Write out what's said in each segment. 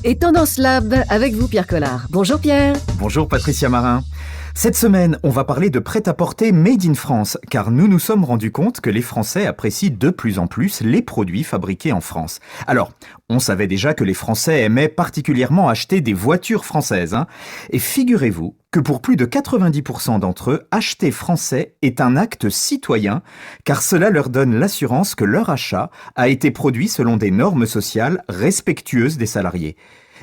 Et Tendance Lab avec vous, Pierre Collard. Bonjour Pierre. Bonjour Patricia Marin. Cette semaine, on va parler de prêt-à-porter Made in France, car nous sommes rendus compte que les Français apprécient de plus en plus les produits fabriqués en France. Alors, on savait déjà que les Français aimaient particulièrement acheter des voitures françaises, Et figurez-vous que pour plus de 90% d'entre eux, acheter français est un acte citoyen, car cela leur donne l'assurance que leur achat a été produit selon des normes sociales respectueuses des salariés.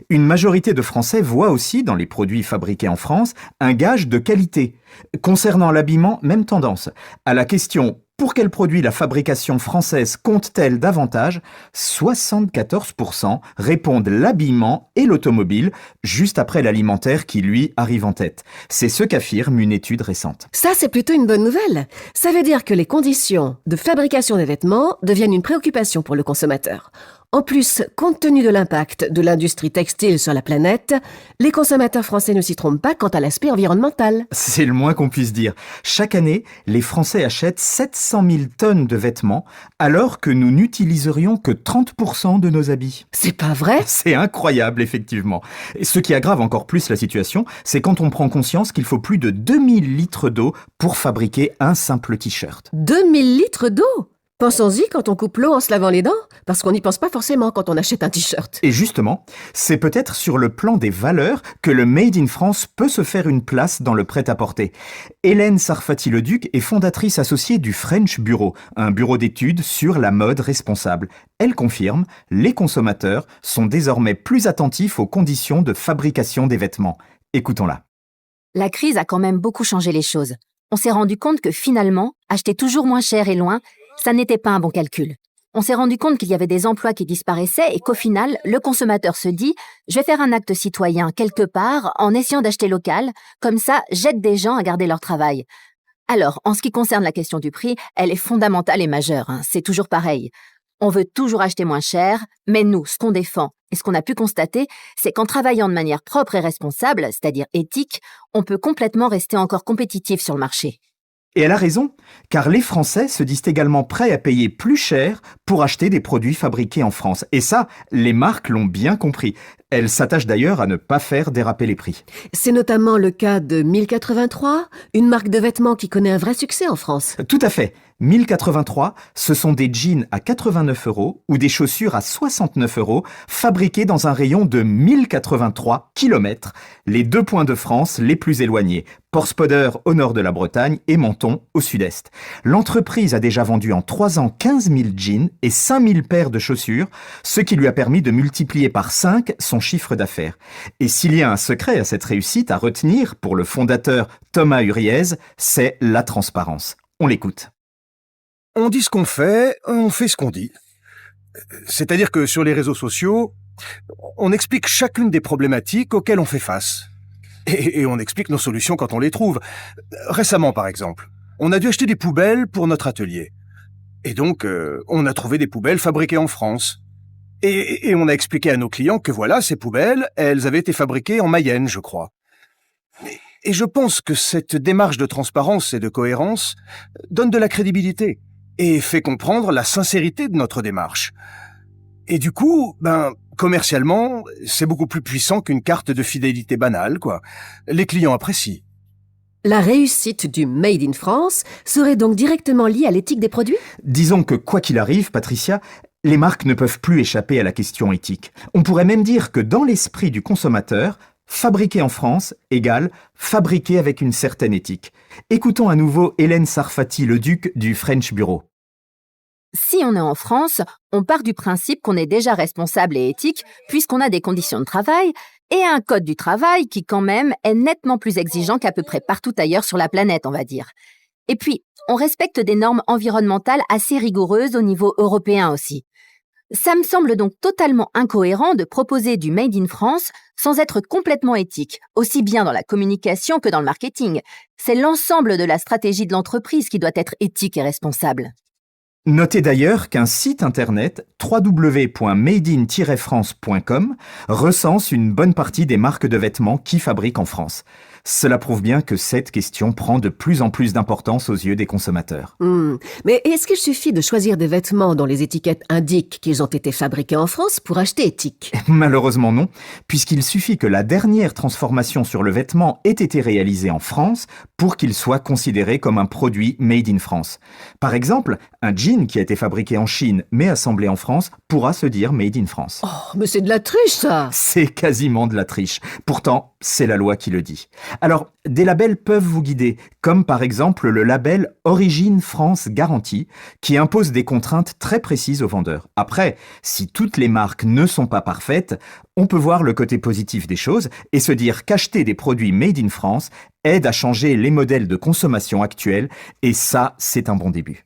Une majorité de Français voit aussi dans les produits fabriqués en France un gage de qualité. Concernant l'habillement, même tendance. À la question « Pour quel produit la fabrication française compte-t-elle davantage ?», 74% répondent l'habillement et l'automobile, juste après l'alimentaire qui, lui, arrive en tête. C'est ce qu'affirme une étude récente. Ça, c'est plutôt une bonne nouvelle. Ça veut dire que les conditions de fabrication des vêtements deviennent une préoccupation pour le consommateur. En plus, compte tenu de l'impact de l'industrie textile sur la planète, les consommateurs français ne s'y trompent pas quant à l'aspect environnemental. C'est le moins qu'on puisse dire. Chaque année, les Français achètent 700 000 tonnes de vêtements, alors que nous n'utiliserions que 30% de nos habits. C'est pas vrai ? C'est incroyable, effectivement. Et ce qui aggrave encore plus la situation, c'est quand on prend conscience qu'il faut plus de 2000 litres d'eau pour fabriquer un simple t-shirt. 2000 litres d'eau ? Pensons-y quand on coupe l'eau en se lavant les dents, parce qu'on n'y pense pas forcément quand on achète un t-shirt. Et justement, c'est peut-être sur le plan des valeurs que le Made in France peut se faire une place dans le prêt-à-porter. Hélène Sarfati-Leduc est fondatrice associée du French Bureau, un bureau d'études sur la mode responsable. Elle confirme, les consommateurs sont désormais plus attentifs aux conditions de fabrication des vêtements. Écoutons-la. La crise a quand même beaucoup changé les choses. On s'est rendu compte que finalement, acheter toujours moins cher et loin, ça n'était pas un bon calcul. On s'est rendu compte qu'il y avait des emplois qui disparaissaient et qu'au final, le consommateur se dit « Je vais faire un acte citoyen quelque part en essayant d'acheter local, comme ça, j'aide des gens à garder leur travail. » Alors, en ce qui concerne la question du prix, elle est fondamentale et majeure. C'est toujours pareil. On veut toujours acheter moins cher, mais nous, ce qu'on défend et ce qu'on a pu constater, c'est qu'en travaillant de manière propre et responsable, c'est-à-dire éthique, on peut complètement rester encore compétitif sur le marché. Et elle a raison, car les Français se disent également prêts à payer plus cher pour acheter des produits fabriqués en France. Et ça, les marques l'ont bien compris. Elles s'attachent d'ailleurs à ne pas faire déraper les prix. C'est notamment le cas de 1083, une marque de vêtements qui connaît un vrai succès en France. Tout à fait. 1083, ce sont des jeans à 89 € ou des chaussures à 69 € fabriqués dans un rayon de 1083 km, les deux points de France les plus éloignés, Porspoder au nord de la Bretagne et Menton au sud-est. L'entreprise a déjà vendu en 3 ans 15 000 jeans et 5 000 paires de chaussures, ce qui lui a permis de multiplier par 5 son chiffre d'affaires. Et s'il y a un secret à cette réussite à retenir pour le fondateur Thomas Huriez, c'est la transparence. On l'écoute. On dit ce qu'on fait ce qu'on dit. C'est-à-dire que sur les réseaux sociaux, on explique chacune des problématiques auxquelles on fait face. Et on explique nos solutions quand on les trouve. Récemment, par exemple, on a dû acheter des poubelles pour notre atelier. Et donc, on a trouvé des poubelles fabriquées en France. Et on a expliqué à nos clients que voilà, ces poubelles, elles avaient été fabriquées en Mayenne, je crois. Et je pense que cette démarche de transparence et de cohérence donne de la crédibilité et fait comprendre la sincérité de notre démarche. Et du coup, commercialement, c'est beaucoup plus puissant qu'une carte de fidélité banale, quoi. Les clients apprécient. La réussite du Made in France serait donc directement liée à l'éthique des produits ? Disons que quoi qu'il arrive, Patricia, les marques ne peuvent plus échapper à la question éthique. On pourrait même dire que dans l'esprit du consommateur, fabriqué en France égale fabriqué avec une certaine éthique. Écoutons à nouveau Hélène Sarfati-Leduc du French Bureau. Si on est en France, on part du principe qu'on est déjà responsable et éthique puisqu'on a des conditions de travail et un code du travail qui quand même est nettement plus exigeant qu'à peu près partout ailleurs sur la planète, on va dire. Et puis, on respecte des normes environnementales assez rigoureuses au niveau européen aussi. Ça me semble donc totalement incohérent de proposer du Made in France sans être complètement éthique, aussi bien dans la communication que dans le marketing. C'est l'ensemble de la stratégie de l'entreprise qui doit être éthique et responsable. Notez d'ailleurs qu'un site internet www.madein-france.com recense une bonne partie des marques de vêtements qui fabriquent en France. Cela prouve bien que cette question prend de plus en plus d'importance aux yeux des consommateurs. Mais est-ce qu'il suffit de choisir des vêtements dont les étiquettes indiquent qu'ils ont été fabriqués en France pour acheter éthique? Malheureusement non, puisqu'il suffit que la dernière transformation sur le vêtement ait été réalisée en France pour qu'il soit considéré comme un produit made in France. Par exemple, un jean qui a été fabriqué en Chine mais assemblé en France pourra se dire made in France. Oh, mais c'est de la triche, ça! C'est quasiment de la triche. Pourtant, c'est la loi qui le dit. Alors, des labels peuvent vous guider, comme par exemple le label Origine France Garantie, qui impose des contraintes très précises aux vendeurs. Après, si toutes les marques ne sont pas parfaites, on peut voir le côté positif des choses et se dire qu'acheter des produits made in France aide à changer les modèles de consommation actuels, et ça, c'est un bon début.